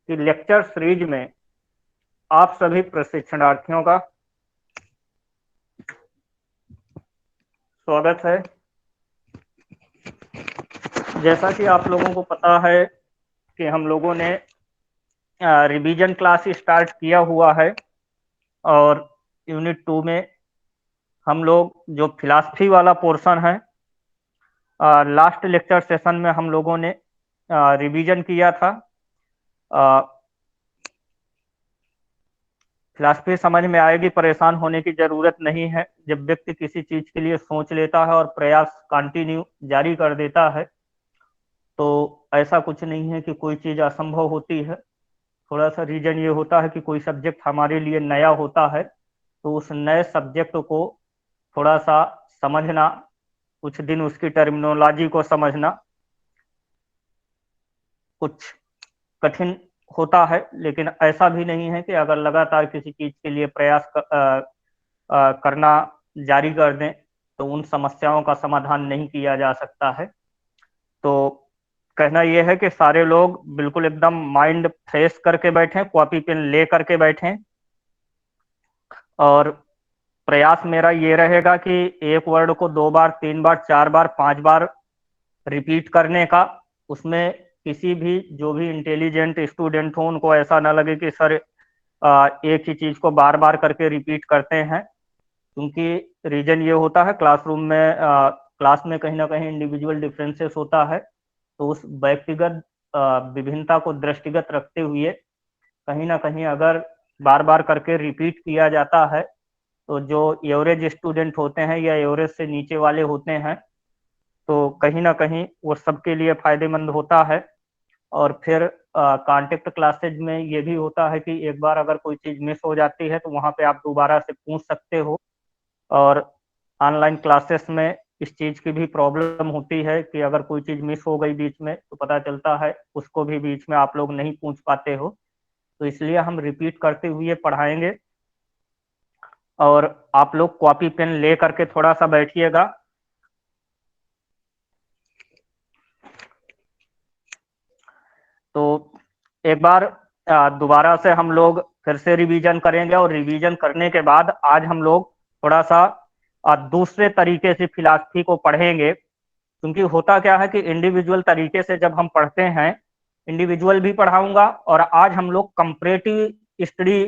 कि lecture series में आप सभी प्रशिक्षणार्थियों का स्वागत है। जैसा कि आप लोगों को पता है कि हम लोगों ने रिवीजन क्लास स्टार्ट किया हुआ है और यूनिट 2 में हम लोग जो फिलॉसफी वाला पोर्शन है, लास्ट लेक्चर सेशन में हम लोगों ने रिवीजन किया था। फिलॉसफी समझ में आएगी, परेशान होने की जरूरत नहीं है। जब व्यक्ति किसी चीज के लिए सोच लेता है और प्रयास कंटिन्यू जारी कर देता है तो ऐसा कुछ नहीं है कि कोई चीज असंभव होती है। थोड़ा सा रीजन ये होता है कि कोई सब्जेक्ट हमारे लिए नया होता है तो उस नए सब्जेक्ट को थोड़ा सा समझना, कुछ दिन उसकी टर्मिनोलॉजी को समझना कुछ कठिन होता है। लेकिन ऐसा भी नहीं है कि अगर लगातार किसी चीज के लिए प्रयास करना जारी कर दें तो उन समस्याओं का समाधान नहीं किया जा सकता है। तो कहना यह है कि सारे लोग बिल्कुल एकदम माइंड फ्रेश करके बैठें, कॉपी पेन ले करके बैठें और प्रयास मेरा ये रहेगा कि एक वर्ड को 2 बार, 3 बार, 4 बार, 5 बार रिपीट करने का। उसमें किसी भी जो भी इंटेलिजेंट स्टूडेंट हो उनको ऐसा ना लगे कि सर एक ही चीज को बार बार करके रिपीट करते हैं, क्योंकि रीजन ये होता है क्लासरूम में क्लास में कहीं ना कहीं इंडिविजुअल डिफरेंसेस होता है। तो उस व्यक्तिगत विभिन्नता को दृष्टिगत रखते हुए कहीं ना कहीं अगर बार बार करके रिपीट किया जाता है तो जो एवरेज स्टूडेंट होते हैं या एवरेज से नीचे वाले होते हैं तो कहीं ना कहीं वो सबके लिए फायदेमंद होता है। और फिर कॉन्टेक्ट क्लासेज में ये भी होता है कि एक बार अगर कोई चीज मिस हो जाती है तो वहां पे आप दोबारा से पूछ सकते हो। और ऑनलाइन क्लासेस में इस चीज की भी प्रॉब्लम होती है कि अगर कोई चीज मिस हो गई बीच में तो पता चलता है उसको भी बीच में आप लोग नहीं पूछ पाते हो। तो इसलिए हम रिपीट करते हुए पढ़ाएंगे और आप लोग कॉपी पेन ले करके थोड़ा सा बैठिएगा। तो एक बार दोबारा से हम लोग फिर से रिवीजन करेंगे और रिवीजन करने के बाद आज हम लोग थोड़ा सा दूसरे तरीके से फिलॉसफी को पढ़ेंगे। क्योंकि होता क्या है कि इंडिविजुअल तरीके से जब हम पढ़ते हैं, इंडिविजुअल भी पढ़ाऊंगा और आज हम लोग कंपैरेटिव स्टडी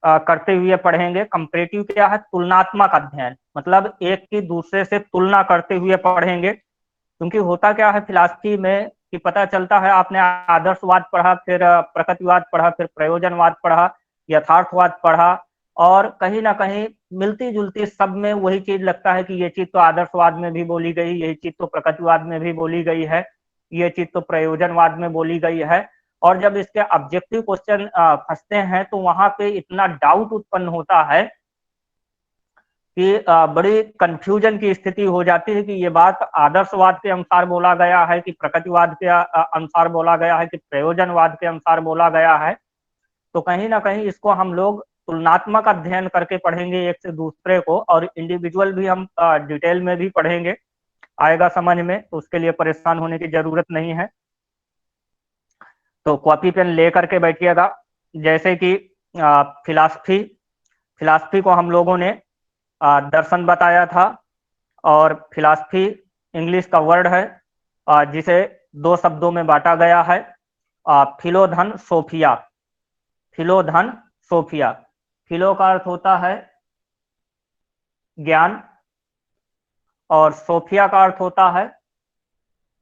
करते हुए पढ़ेंगे। कंपैरेटिव क्या है? तुलनात्मक अध्ययन, मतलब एक की दूसरे से तुलना करते हुए पढ़ेंगे। क्योंकि होता क्या है फिलॉसफी में कि पता चलता है, आपने आदर्शवाद पढ़ा, फिर प्रकृतिवाद पढ़ा, फिर प्रयोजनवाद पढ़ा, यथार्थवाद पढ़ा और कहीं ना कहीं मिलती जुलती सब में वही चीज लगता है कि ये चीज तो आदर्शवाद में भी बोली गई, यही चीज तो प्रकृतिवाद में भी बोली गई है, ये चीज तो प्रयोजनवाद में बोली गई है। और जब इसके ऑब्जेक्टिव क्वेश्चन फंसते हैं तो वहां पे इतना डाउट उत्पन्न होता है कि बड़ी कंफ्यूजन की स्थिति हो जाती है कि ये बात आदर्शवाद के अनुसार बोला गया है कि प्रकृतिवाद के अनुसार बोला गया है कि प्रयोजनवाद के अनुसार बोला गया है। तो कहीं ना कहीं इसको हम लोग तुलनात्मक अध्ययन करके पढ़ेंगे एक से दूसरे को, और इंडिविजुअल भी हम डिटेल में भी पढ़ेंगे, आएगा समझ में, तो उसके लिए परेशान होने की जरूरत नहीं है। तो कॉपी पेन ले करके बैठिएगा। जैसे कि फिलॉसफी फिलॉसफी को हम लोगों ने दर्शन बताया था और फिलॉसफी इंग्लिश का वर्ड है जिसे 2 शब्दों में बांटा गया है, फिलोधन सोफिया। फिलोधन सोफिया। फिलो का अर्थ होता है ज्ञान और सोफिया का अर्थ होता है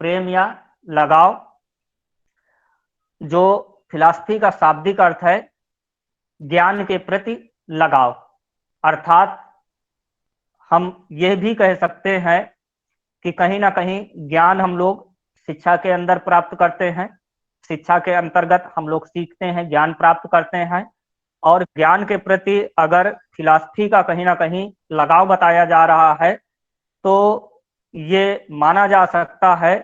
प्रेम या लगाव। जो फिलॉसफी का शाब्दिक अर्थ है ज्ञान के प्रति लगाव, अर्थात हम यह भी कह सकते हैं कि कहीं ना कहीं ज्ञान हम लोग शिक्षा के अंदर प्राप्त करते हैं, शिक्षा के अंतर्गत हम लोग सीखते हैं, ज्ञान प्राप्त करते हैं। और ज्ञान के प्रति अगर फिलॉसफी का कहीं ना कहीं लगाव बताया जा रहा है तो ये माना जा सकता है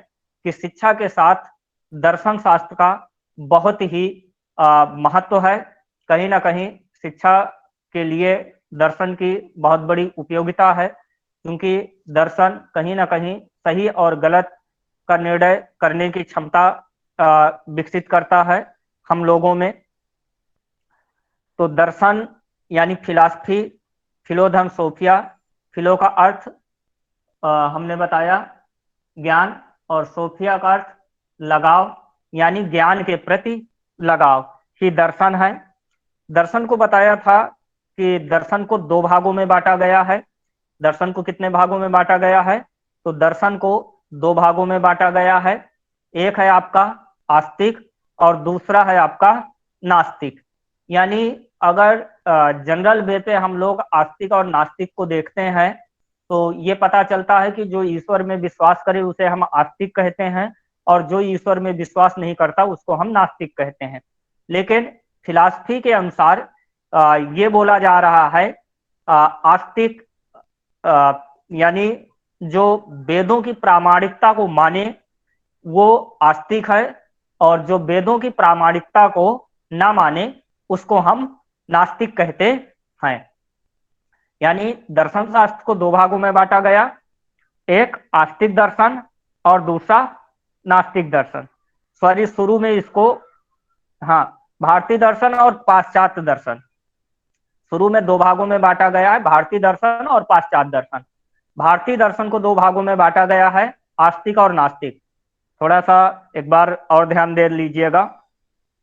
कि शिक्षा के साथ दर्शन शास्त्र का बहुत ही महत्व है। कहीं ना कहीं शिक्षा के लिए दर्शन की बहुत बड़ी उपयोगिता है, क्योंकि दर्शन कहीं ना कहीं सही और गलत का निर्णय करने की क्षमता विकसित करता है। हम लोगों में। तो दर्शन यानी फिलॉसफी, फिलोधर्म, सोफिया। फिलो का अर्थ हमने बताया ज्ञान, और सोफिया का अर्थ लगाव, यानी ज्ञान के प्रति लगाव ही दर्शन है। दर्शन को बताया था कि दर्शन को दो भागों में बांटा गया है। दर्शन को कितने भागों में बांटा गया है? तो दर्शन को दो भागों में बांटा गया है। एक है आपका आस्तिक और दूसरा है आपका नास्तिक। यानी अगर जनरल वे पे हम लोग आस्तिक और नास्तिक को देखते हैं तो ये पता चलता है कि जो ईश्वर में विश्वास करे उसे हम आस्तिक कहते हैं, और जो ईश्वर में विश्वास नहीं करता उसको हम नास्तिक कहते हैं। लेकिन फिलॉसफी के अनुसार ये बोला जा रहा है आस्तिक यानी जो वेदों की प्रामाणिकता को माने वो आस्तिक है, और जो वेदों की प्रामाणिकता को ना माने उसको हम नास्तिक कहते हैं। यानी दर्शन शास्त्र को दो भागों में बांटा गया, एक आस्तिक दर्शन और दूसरा नास्तिक दर्शन। सॉरी, शुरू में इसको, हाँ, भारतीय दर्शन और पाश्चात्य दर्शन, शुरू में दो भागों में बांटा गया है, भारतीय दर्शन और पाश्चात्य दर्शन। भारतीय दर्शन को दो भागों में बांटा गया है, आस्तिक और नास्तिक। थोड़ा सा एक बार और ध्यान दे लीजिएगा।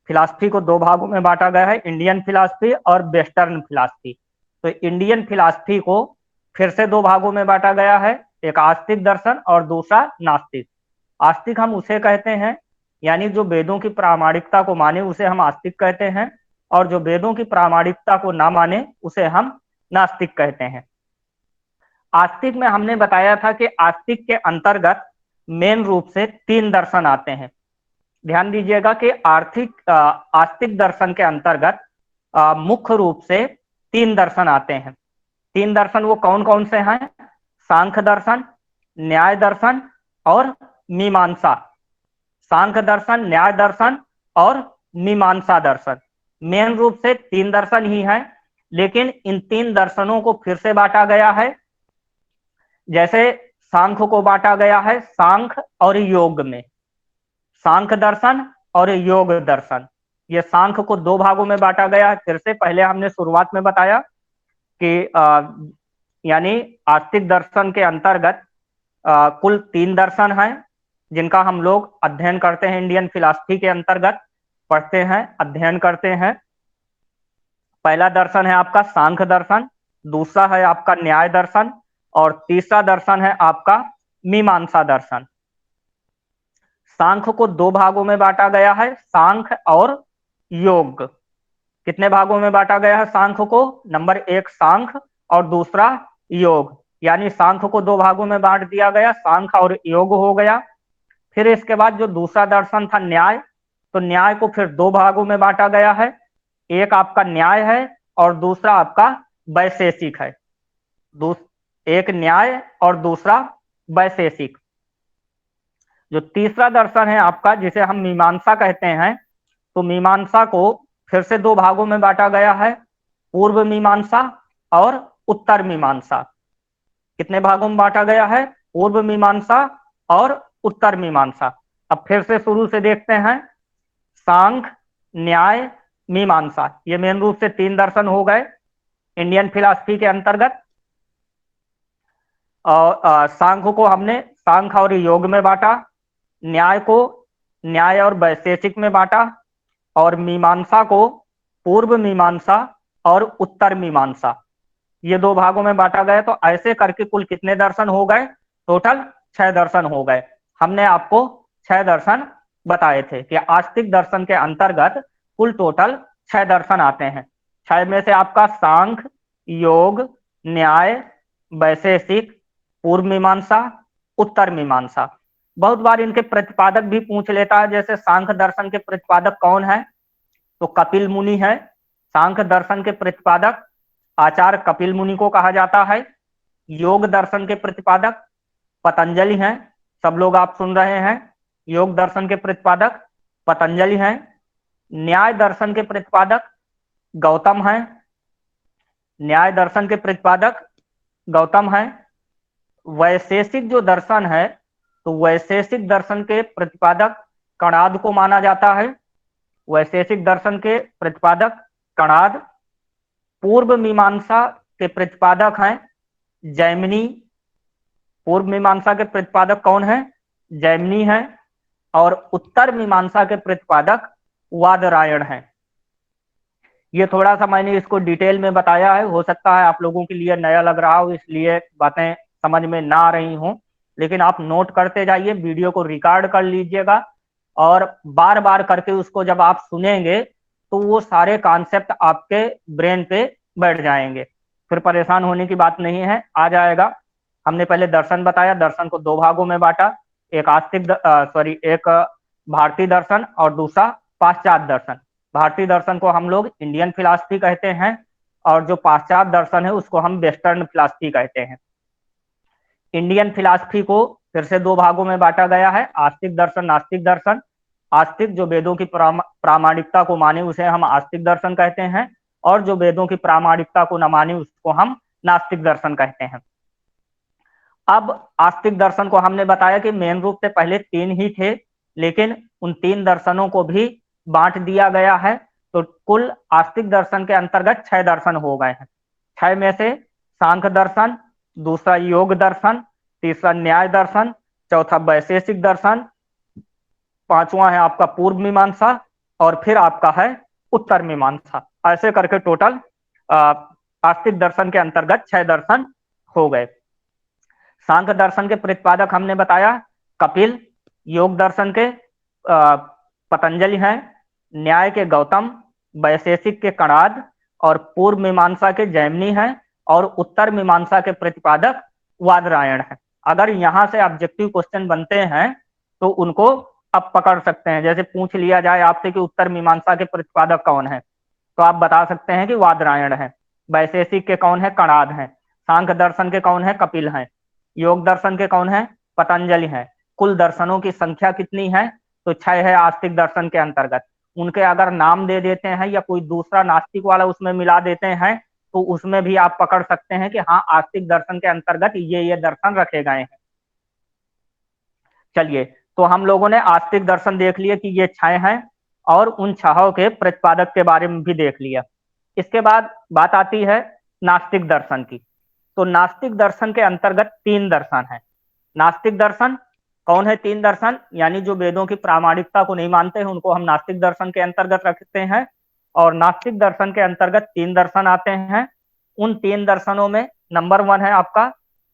फिलॉसफी को दो भागों में बांटा गया है, इंडियन फिलॉसफी और वेस्टर्न फिलॉसफी। तो इंडियन फिलॉसफी को फिर से दो भागों में बांटा गया है, एक आस्तिक दर्शन और दूसरा नास्तिक। आस्तिक हम उसे कहते हैं यानी जो वेदों की प्रामाणिकता को माने उसे हम आस्तिक कहते हैं, और जो वेदों की प्रामाणिकता को ना माने उसे हम नास्तिक कहते हैं। आस्तिक में हमने बताया था कि आस्तिक के अंतर्गत मेन रूप से तीन दर्शन आते हैं। ध्यान दीजिएगा कि आस्तिक दर्शन के अंतर्गत मुख्य रूप से तीन दर्शन आते हैं। तीन दर्शन वो कौन कौन से हैं? सांख्य दर्शन, न्याय दर्शन और मीमांसा। सांख्य दर्शन, न्याय दर्शन और मीमांसा दर्शन, मेन रूप से तीन दर्शन ही हैं। लेकिन इन तीन दर्शनों को फिर से बांटा गया है। जैसे सांख्य को बांटा गया है सांख्य और योग में, सांख्य दर्शन और योग दर्शन। ये सांख्य को दो भागों में बांटा गया है। फिर से पहले हमने शुरुआत में बताया कि यानी आस्तिक दर्शन के अंतर्गत कुल तीन दर्शन हैं जिनका हम लोग अध्ययन करते हैं, इंडियन फिलॉसफी के अंतर्गत पढ़ते हैं, अध्ययन करते हैं। पहला दर्शन है आपका सांख्य दर्शन, दूसरा है आपका न्याय दर्शन और तीसरा दर्शन है आपका मीमांसा दर्शन। सांख्य को दो भागों में बांटा गया है, सांख्य और योग। कितने भागों में बांटा गया है सांख्य को? नंबर एक सांख्य और दूसरा योग, यानी सांख्य को दो भागों में बांट दिया गया, सांख्य और योग हो गया। फिर इसके बाद जो दूसरा दर्शन था न्याय, तो न्याय को फिर दो भागों में बांटा गया है, एक आपका न्याय है और दूसरा आपका वैशेषिक है। एक न्याय और दूसरा वैशेषिक। जो तीसरा दर्शन है आपका जिसे हम मीमांसा कहते हैं, तो मीमांसा को फिर से दो भागों में बांटा गया है, पूर्व मीमांसा और उत्तर मीमांसा। कितने भागों में बांटा गया है? पूर्व मीमांसा और उत्तर मीमांसा। अब फिर से शुरू से देखते हैं, सांख्य, न्याय, मीमांसा, ये मेन रूप से तीन दर्शन हो गए इंडियन फिलॉसफी के अंतर्गत। और सांख्य को हमने सांख्य और योग में बांटा, न्याय को न्याय और वैशेषिक में बांटा, और मीमांसा को पूर्व मीमांसा और उत्तर मीमांसा, ये दो भागों में बांटा गया। तो ऐसे करके कुल कितने दर्शन हो गए? टोटल 6 दर्शन हो गए। हमने आपको 6 दर्शन बताए थे कि आस्तिक दर्शन के अंतर्गत कुल टोटल 6 दर्शन आते हैं। 6 में से आपका सांख्य, योग, न्याय, वैशेषिक, पूर्व मीमांसा, उत्तर मीमांसा। बहुत बार इनके प्रतिपादक भी पूछ लेता है, जैसे सांख्य दर्शन के प्रतिपादक कौन है? तो कपिल मुनि है। सांख्य दर्शन के प्रतिपादक आचार्य कपिल मुनि को कहा जाता है। योग दर्शन के प्रतिपादक पतंजलि हैं, सब लोग आप सुन रहे हैं। योग दर्शन के प्रतिपादक पतंजलि हैं। न्याय दर्शन के प्रतिपादक गौतम हैं। न्याय दर्शन के प्रतिपादक गौतम हैं। वैशेषिक जो दर्शन है, तो वैशेषिक दर्शन के प्रतिपादक कणाद को माना जाता है। वैशेषिक दर्शन के प्रतिपादक कणाद। पूर्व मीमांसा के प्रतिपादक हैं जैमिनी। पूर्व मीमांसा के प्रतिपादक कौन है? जैमिनी है। और उत्तर मीमांसा के प्रतिपादक वादरायण हैं। ये थोड़ा सा मैंने इसको डिटेल में बताया है, हो सकता है आप लोगों के लिए नया लग रहा हो, इसलिए बातें समझ में ना आ रही हों, लेकिन आप नोट करते जाइए, वीडियो को रिकॉर्ड कर लीजिएगा और बार बार करके उसको जब आप सुनेंगे तो वो सारे कॉन्सेप्ट आपके ब्रेन पे बैठ जाएंगे। फिर परेशान होने की बात नहीं है, आ जाएगा। हमने पहले दर्शन बताया, दर्शन को दो भागों में बांटा, एक एक भारतीय दर्शन और दूसरा पाश्चात्य दर्शन। भारतीय दर्शन को हम लोग इंडियन फिलॉसफी कहते हैं और जो पाश्चात्य दर्शन है उसको हम वेस्टर्न फिलॉसफी कहते हैं। इंडियन फिलॉसफी को फिर से दो भागों में बांटा गया है, आस्तिक दर्शन, नास्तिक दर्शन। आस्तिक जो वेदों की प्रामाणिकता को माने उसे हम आस्तिक दर्शन कहते हैं, और जो वेदों की प्रामाणिकता को न माने उसको हम नास्तिक दर्शन कहते हैं। अब आस्तिक दर्शन को हमने बताया कि मेन रूप से पहले तीन ही थे, लेकिन उन तीन दर्शनों को भी बांट दिया गया है। तो कुल आस्तिक दर्शन के अंतर्गत 6 दर्शन हो गए हैं। 6 में से सांख्य दर्शन, दूसरा योग दर्शन, तीसरा न्याय दर्शन, चौथा वैशेषिक दर्शन, पांचवा है आपका पूर्व मीमांसा, और फिर आपका है उत्तर मीमांसा। ऐसे करके टोटल आस्तिक दर्शन के अंतर्गत 6 दर्शन हो गए। सांख्य दर्शन के प्रतिपादक हमने बताया कपिल, योग दर्शन के पतंजलि हैं, न्याय के गौतम, वैशेषिक के कणाद और पूर्व मीमांसा के जैमिनी हैं, और उत्तर मीमांसा के प्रतिपादक वादरायण हैं। अगर यहां से ऑब्जेक्टिव क्वेश्चन बनते हैं तो उनको अब पकड़ सकते हैं। जैसे पूछ लिया जाए आपसे कि उत्तर मीमांसा के प्रतिपादक कौन है, तो आप बता सकते हैं कि वादरायण है। वैशेषिक के कौन है? कणाद हैं। सांख्य दर्शन के कौन है? कपिल हैं। योग दर्शन के कौन है? पतंजलि हैं। कुल दर्शनों की संख्या कितनी है? तो 6 है आस्तिक दर्शन के अंतर्गत। उनके अगर नाम दे देते हैं या कोई दूसरा नास्तिक वाला उसमें मिला देते हैं तो उसमें भी आप पकड़ सकते हैं कि हाँ, आस्तिक दर्शन के अंतर्गत ये दर्शन रखे गए हैं। चलिए, तो हम लोगों ने आस्तिक दर्शन देख लिए कि ये 6 हैं, और उन 6 के प्रतिपादक के बारे में भी देख लिया। इसके बाद बात आती है नास्तिक दर्शन की। तो नास्तिक दर्शन के अंतर्गत 3 दर्शन है। नास्तिक दर्शन कौन है? 3 दर्शन, यानी जो वेदों की प्रामाणिकता को नहीं मानते हैं उनको हम नास्तिक दर्शन के अंतर्गत रखते हैं। और नास्तिक दर्शन के अंतर्गत 3 दर्शन आते हैं। उन 3 दर्शनों में नंबर 1 है आपका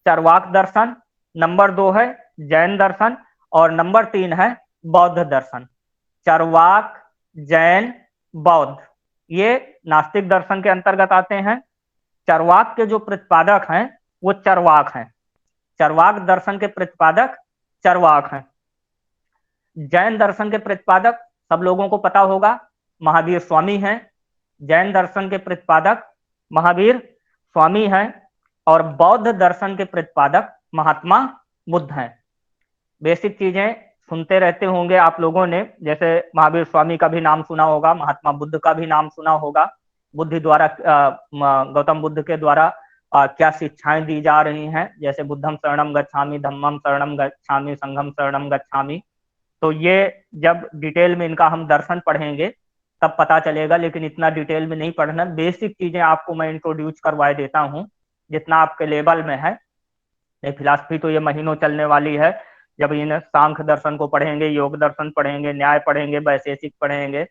चरवाक दर्शन, नंबर 2 है जैन दर्शन, और नंबर 3 है बौद्ध दर्शन। चरवाक, जैन, बौद्ध, ये नास्तिक दर्शन के अंतर्गत आते हैं। चरवाक के जो प्रतिपादक हैं वो चरवाक हैं। चरवाक दर्शन के प्रतिपादक चरवाक हैं। जैन दर्शन के प्रतिपादक सब लोगों को पता होगा, महावीर स्वामी हैं। जैन दर्शन के प्रतिपादक महावीर स्वामी हैं, और बौद्ध दर्शन के प्रतिपादक महात्मा बुद्ध हैं। बेसिक चीजें सुनते रहते होंगे आप लोगों ने, जैसे महावीर स्वामी का भी नाम सुना होगा, महात्मा बुद्ध का भी नाम सुना होगा। बुद्ध द्वारा गौतम बुद्ध के द्वारा क्या शिक्षाएं दी जा रही हैं, जैसे बुद्धम शरणम गच्छामि, धम्मम शरणम गच्छामि, संघम शरणम गच्छामि। तो ये जब डिटेल में इनका हम दर्शन पढ़ेंगे तब पता चलेगा, लेकिन इतना डिटेल में नहीं पढ़ना। बेसिक चीजें आपको मैं इंट्रोड्यूस करवा देता हूँ जितना आपके लेवल में है। फिलॉसफी तो ये महीनों चलने वाली है। जब इन सांख्य दर्शन को पढ़ेंगे, योग दर्शन पढ़ेंगे, न्याय पढ़ेंगे, वैशेषिक पढ़ेंगे,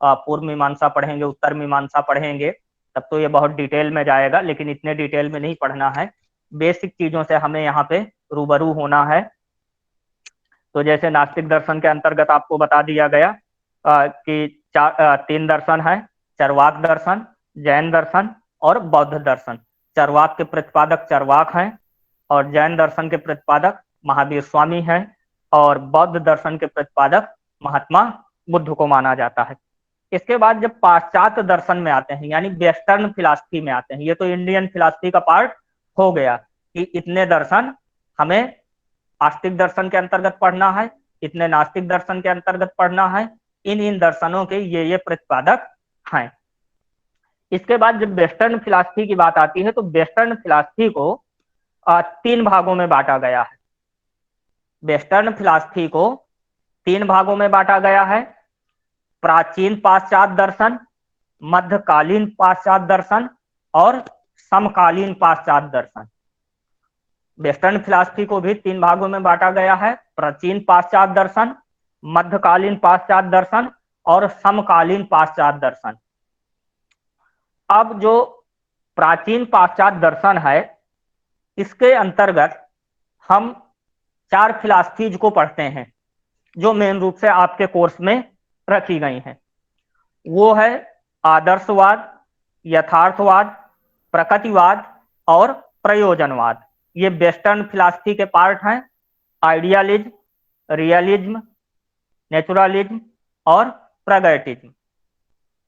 पूर्व मीमांसा पढ़ेंगे, उत्तर मीमांसा पढ़ेंगे, तब तो ये बहुत डिटेल में जाएगा, लेकिन इतने डिटेल में नहीं पढ़ना है। बेसिक चीजों से हमें यहाँ पे रूबरू होना है। तो जैसे नास्तिक दर्शन के अंतर्गत आपको बता दिया गया कि 3 दर्शन है, चरवाक दर्शन, जैन दर्शन और बौद्ध दर्शन। चरवाक के प्रतिपादक चरवाक हैं, और जैन दर्शन के प्रतिपादक महावीर स्वामी हैं, और बौद्ध दर्शन के प्रतिपादक महात्मा बुद्ध को माना जाता है। इसके बाद जब पाश्चात्य दर्शन में आते हैं, यानी वेस्टर्न फिलॉसफी में आते हैं, ये तो इंडियन फिलॉसफी का पार्ट हो गया कि इतने दर्शन हमें आस्तिक दर्शन के अंतर्गत पढ़ना है, इतने नास्तिक दर्शन के अंतर्गत पढ़ना है, इन दर्शनों के ये प्रतिपादक हैं। इसके बाद जब वेस्टर्न फिलॉसफी की बात आती है तो वेस्टर्न फिलॉसफी को 3 भागों में बांटा गया है। वेस्टर्न फिलॉसफी को 3 भागों में बांटा गया है। प्राचीन पाश्चात्य दर्शन, मध्यकालीन पाश्चात्य दर्शन और समकालीन पाश्चात्य दर्शन। वेस्टर्न फिलॉसफी को भी 3 भागों में बांटा गया है, प्राचीन पाश्चात्य दर्शन, मध्यकालीन पाश्चात्य दर्शन और समकालीन पाश्चात्य दर्शन। अब जो प्राचीन पाश्चात्य दर्शन है, इसके अंतर्गत हम 4 फिलॉसफीज को पढ़ते हैं जो मेन रूप से आपके कोर्स में रखी गई हैं। वो है आदर्शवाद, यथार्थवाद, प्रकृतिवाद और प्रयोजनवाद। ये वेस्टर्न फिलॉसफी के पार्ट हैं। आइडियलिज्म, रियलिज्म, नेचुरलिज्म और प्रगैटिज्म।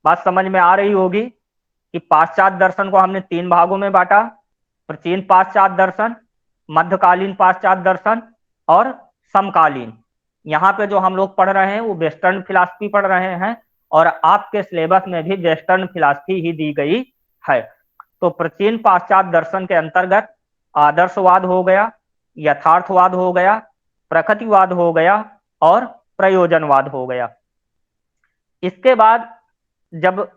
बात समझ में आ रही होगी कि पाश्चात्य दर्शन को हमने 3 भागों में बांटा, प्राचीन पाश्चात्य दर्शन, मध्यकालीन पाश्चात्य दर्शन और समकालीन। यहाँ पे जो हम लोग पढ़ रहे हैं वो वेस्टर्न फिलॉसफी पढ़ रहे हैं और आपके सिलेबस में भी वेस्टर्न फिलॉसफी ही दी गई है। तो प्राचीन पाश्चात्य दर्शन के अंतर्गत आदर्शवाद हो गया, यथार्थवाद हो गया, प्रकृतिवाद हो गया और प्रयोजनवाद हो गया। इसके बाद जब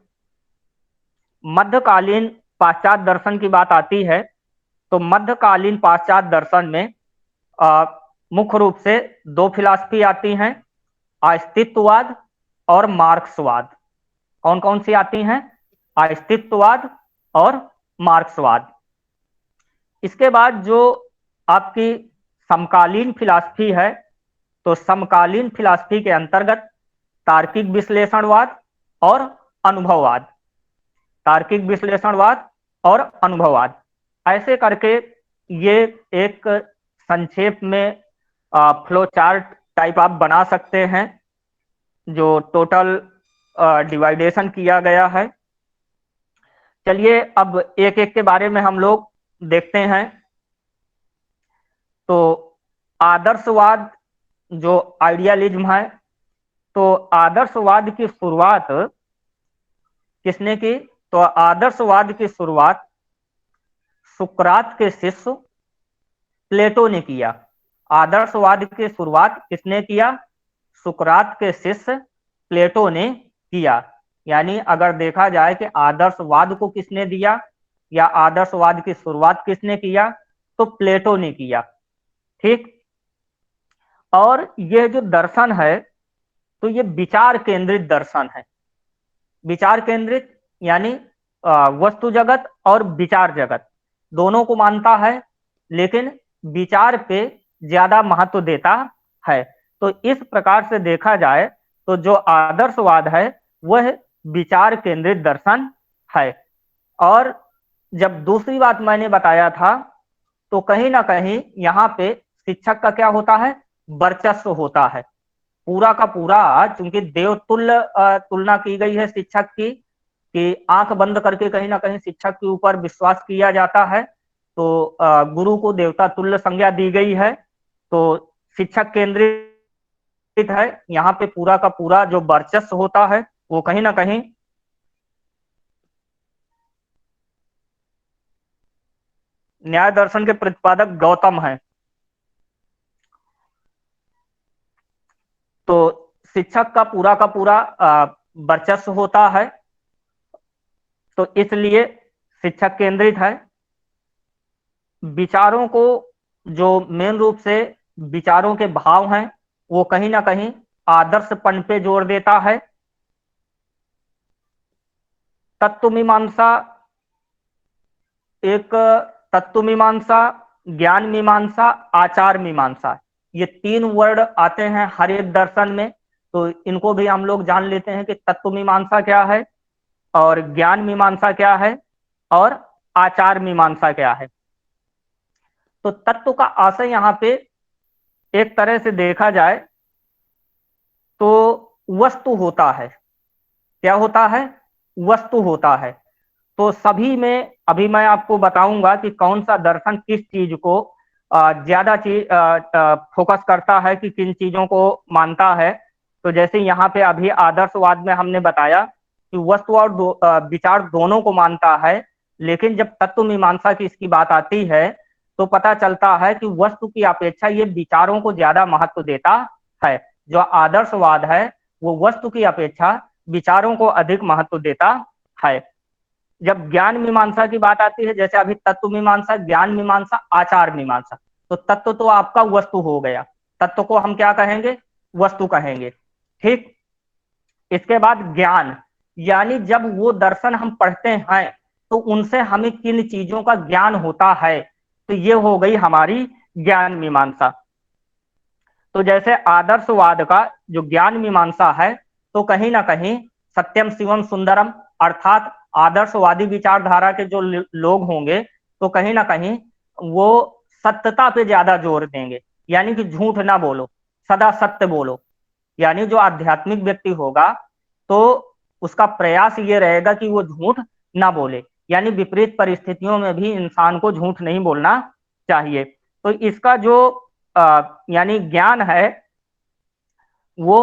मध्यकालीन पाश्चात्य दर्शन की बात आती है तो मध्यकालीन पाश्चात्य दर्शन में मुख्य रूप से 2 फिलॉसफी आती हैं, अस्तित्ववाद और मार्क्सवाद। कौन कौन सी आती हैं? अस्तित्ववाद और मार्क्सवाद। इसके बाद जो आपकी समकालीन फिलॉसफी है, तो समकालीन फिलॉसफी के अंतर्गत तार्किक विश्लेषणवाद और अनुभववाद, तार्किक विश्लेषणवाद और अनुभववाद। ऐसे करके ये एक संक्षेप में फ्लो चार्ट टाइप आप बना सकते हैं जो टोटल डिवाइडेशन किया गया है। चलिए अब एक एक के बारे में हम लोग देखते हैं। तो आदर्शवाद जो आइडियलिज्म है, तो आदर्शवाद की शुरुआत किसने की? तो आदर्शवाद की शुरुआत सुकरात के शिष्य प्लेटो ने किया। आदर्शवाद की शुरुआत किसने किया? सुकरात के शिष्य प्लेटो ने किया। यानी अगर देखा जाए कि आदर्शवाद को किसने दिया या आदर्शवाद की शुरुआत किसने किया, तो प्लेटो ने किया। ठीक। और यह जो दर्शन है तो ये विचार केंद्रित दर्शन है। विचार केंद्रित यानी वस्तु जगत और विचार जगत दोनों को मानता है, लेकिन विचार पे ज्यादा महत्व देता है। तो इस प्रकार से देखा जाए तो जो आदर्शवाद है वह विचार केंद्रित दर्शन है। और जब दूसरी बात मैंने बताया था तो कहीं ना कहीं यहाँ पे शिक्षक का क्या होता है? वर्चस्व होता है। पूरा का पूरा, चूंकि देवतुल्य तुलना की गई है शिक्षक की, कि आंख बंद करके कहीं ना कहीं शिक्षक के ऊपर विश्वास किया जाता है, तो गुरु को देवता तुल्य संज्ञा दी गई है। तो शिक्षक केंद्रित है। यहाँ पे पूरा का पूरा जो वर्चस्व होता है वो कहीं ना कहीं न्याय दर्शन के प्रतिपादक गौतम है। तो शिक्षक का पूरा वर्चस्व होता है, तो इसलिए शिक्षक केंद्रित है। विचारों को जो मेन रूप से विचारों के भाव हैं वो कहीं ना कहीं आदर्शपन पे जोर देता है। तत्व मीमांसा, एक तत्व मीमांसा, ज्ञान मीमांसा, आचार मीमांसा, ये 3 वर्ड आते हैं हर एक दर्शन में। तो इनको भी हम लोग जान लेते हैं कि तत्व मीमांसा क्या है और ज्ञान मीमांसा क्या है और आचार मीमांसा क्या है। तो तत्व का आशय यहाँ पे एक तरह से देखा जाए तो वस्तु होता है। क्या होता है? वस्तु होता है। तो सभी में अभी मैं आपको बताऊंगा कि कौन सा दर्शन किस चीज को ज्यादा चीज फोकस करता है, कि किन चीजों को मानता है। तो जैसे यहाँ पे अभी आदर्शवाद में हमने बताया कि वस्तु और विचार दोनों को मानता है, लेकिन जब तत्व मीमांसा की इसकी बात आती है तो पता चलता है कि वस्तु की अपेक्षा ये विचारों को ज्यादा महत्व देता है। जो आदर्शवाद है वो वस्तु की अपेक्षा विचारों को अधिक महत्व देता है। जब ज्ञान मीमांसा की बात आती है, जैसे अभी तत्व मीमांसा, ज्ञान मीमांसा, आचार मीमांसा, तो तत्व तो आपका वस्तु हो गया, तत्व को हम क्या कहेंगे, वस्तु कहेंगे, ठीक। इसके बाद ज्ञान, यानी जब वो दर्शन हम पढ़ते हैं तो उनसे हमें किन चीजों का ज्ञान होता है, तो ये हो गई हमारी ज्ञान मीमांसा। तो जैसे आदर्शवाद का जो ज्ञान मीमांसा है, तो कहीं ना कहीं सत्यम शिवम सुंदरम, अर्थात आदर्शवादी विचारधारा के जो लोग होंगे, तो कहीं ना कहीं वो सत्यता पे ज्यादा जोर देंगे, यानी कि झूठ ना बोलो, सदा सत्य बोलो। यानी जो आध्यात्मिक व्यक्ति होगा तो उसका प्रयास ये रहेगा कि वो झूठ ना बोले, यानी विपरीत परिस्थितियों में भी इंसान को झूठ नहीं बोलना चाहिए। तो इसका जो यानी ज्ञान है वो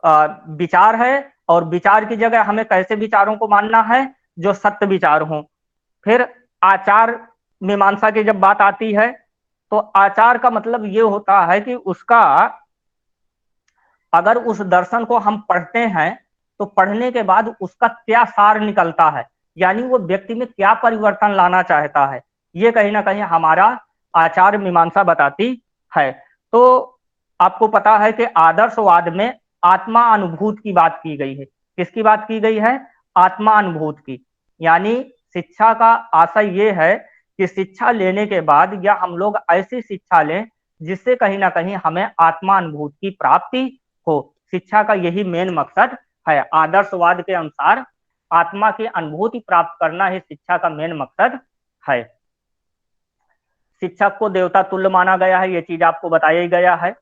विचार है, और विचार की जगह हमें कैसे विचारों को मानना है, जो सत्य विचार हो। फिर आचार मीमांसा की जब बात आती है, तो आचार का मतलब ये होता है कि उसका, अगर उस दर्शन को हम पढ़ते हैं तो पढ़ने के बाद उसका क्या सार निकलता है, यानी वो व्यक्ति में क्या परिवर्तन लाना चाहता है, ये कहीं ना कहीं हमारा आचार मीमांसा बताती है। तो आपको पता है कि आदर्शवाद में आत्मा अनुभूत की बात की गई है। किसकी बात की गई है, आत्मा अनुभूत की। यानी शिक्षा का आशय ये है कि शिक्षा लेने के बाद या हम लोग ऐसी शिक्षा लें जिससे कहीं ना कहीं हमें आत्मा अनुभूत की प्राप्ति हो। शिक्षा का यही मेन मकसद है। आदर्शवाद के अनुसार आत्मा की अनुभूति प्राप्त करना ही शिक्षा का मेन मकसद है। शिक्षक को देवता तुल्य माना गया है, ये चीज आपको बताया ही गया है।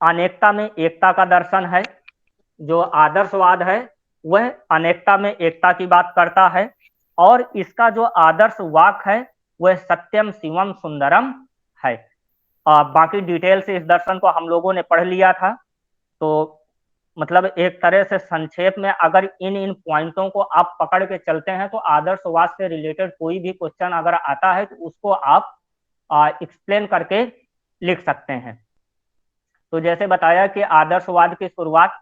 अनेकता में एकता का दर्शन है। जो आदर्शवाद है वह अनेकता में एकता की बात करता है, और इसका जो आदर्श वाक है वह सत्यम शिवम सुंदरम है। बाकी डिटेल से इस दर्शन को हम लोगों ने पढ़ लिया था। तो मतलब एक तरह से संक्षेप में अगर इन इन पॉइंटों को आप पकड़ के चलते हैं तो आदर्शवाद से रिलेटेड कोई भी क्वेश्चन अगर आता है तो उसको आप एक्सप्लेन करके लिख सकते हैं। तो जैसे बताया कि आदर्शवाद की शुरुआत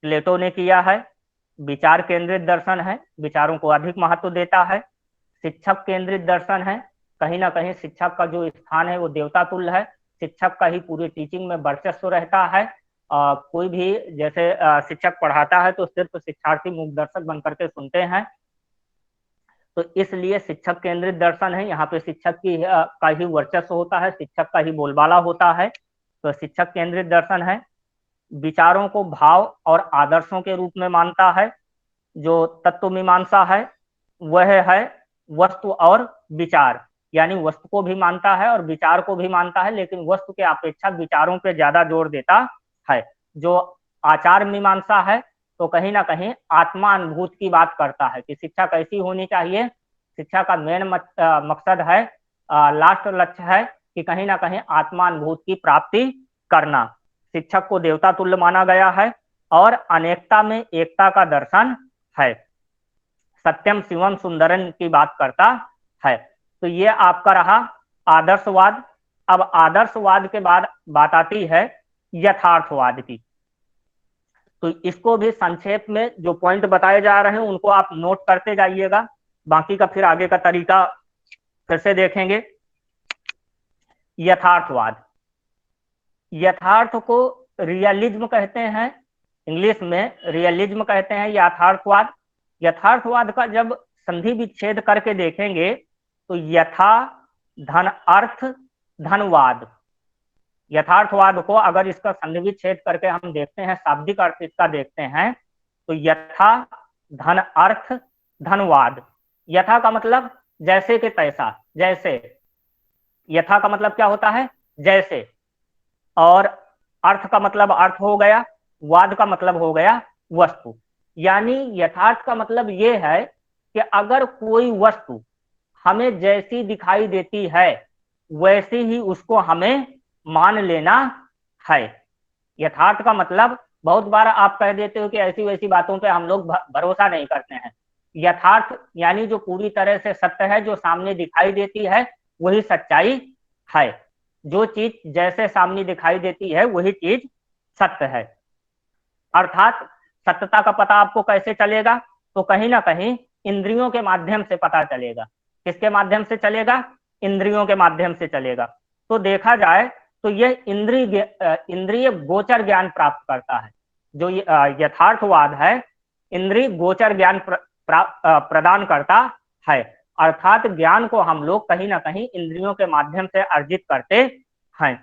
प्लेटो ने किया है। विचार केंद्रित दर्शन है, विचारों को अधिक महत्व देता है। शिक्षक केंद्रित दर्शन है, कहीं ना कहीं शिक्षक का जो स्थान है वो देवता तुल्य है। शिक्षक का ही पूरी टीचिंग में वर्चस्व रहता है। कोई भी जैसे शिक्षक पढ़ाता है तो सिर्फ शिक्षार्थी मुख दर्शक बन करके सुनते हैं, तो इसलिए शिक्षक केंद्रित दर्शन है। यहाँ पे शिक्षक की का ही वर्चस्व होता है, शिक्षक का ही बोलबाला होता है, तो शिक्षक केंद्रित दर्शन है। विचारों को भाव और आदर्शों के रूप में मानता है। जो तत्व मीमांसा है वह है वस्तु और विचार, यानी वस्तु को भी मानता है और विचार को भी मानता है, लेकिन वस्तु के अपेक्षा विचारों पे ज्यादा जोर देता है। जो आचार मीमांसा है तो कहीं ना कहीं आत्मा अनुभूत की बात करता है कि शिक्षा कैसी होनी चाहिए। शिक्षा का मेन मकसद है, लास्ट लक्ष्य है कि कहीं ना कहीं आत्मा अनुभूत की प्राप्ति करना। शिक्षक को देवता तुल्य माना गया है, और अनेकता में एकता का दर्शन है। सत्यम शिवम सुंदरन की बात करता है। तो ये आपका रहा आदर्शवाद। अब आदर्शवाद के बाद बात आती है यथार्थवाद की। तो इसको भी संक्षेप में जो पॉइंट बताए जा रहे हैं उनको आप नोट करते जाइएगा, बाकी का फिर आगे का तरीका फिर से देखेंगे। यथार्थवाद, यथार्थ को रियलिज्म कहते हैं, इंग्लिश में रियलिज्म कहते हैं यथार्थवाद। यथार्थवाद का जब संधि विच्छेद करके देखेंगे तो यथा धन अर्थ धनवाद, यथार्थवाद को अगर इसका संधि विच्छेद करके हम देखते हैं, शाब्दिक अर्थ इसका देखते हैं, तो यथा धन अर्थ धनवाद। यथा का मतलब जैसे के तैसा, जैसे, यथा का मतलब क्या होता है, जैसे, और अर्थ का मतलब अर्थ हो गया, वाद का मतलब हो गया वस्तु। यानी यथार्थ का मतलब यह है कि अगर कोई वस्तु हमें जैसी दिखाई देती है वैसी ही उसको हमें मान लेना है। यथार्थ का मतलब, बहुत बार आप कह देते हो कि ऐसी वैसी बातों पे हम लोग भरोसा नहीं करते हैं। यथार्थ यानी जो पूरी तरह से सत्य है, जो सामने दिखाई देती है वही सच्चाई है। जो चीज जैसे सामने दिखाई देती है वही चीज सत्य है। अर्थात सत्यता का पता आपको कैसे चलेगा? तो कहीं ना कहीं इंद्रियों के माध्यम से पता चलेगा। किसके माध्यम से चलेगा? इंद्रियों के माध्यम से चलेगा। तो देखा जाए तो यह इंद्रिय गोचर ज्ञान प्राप्त करता है। जो यथार्थवाद है इंद्रिय गोचर ज्ञान प्रदान करता है, अर्थात ज्ञान को हम लोग कहीं ना कहीं इंद्रियों के माध्यम से अर्जित करते हैं।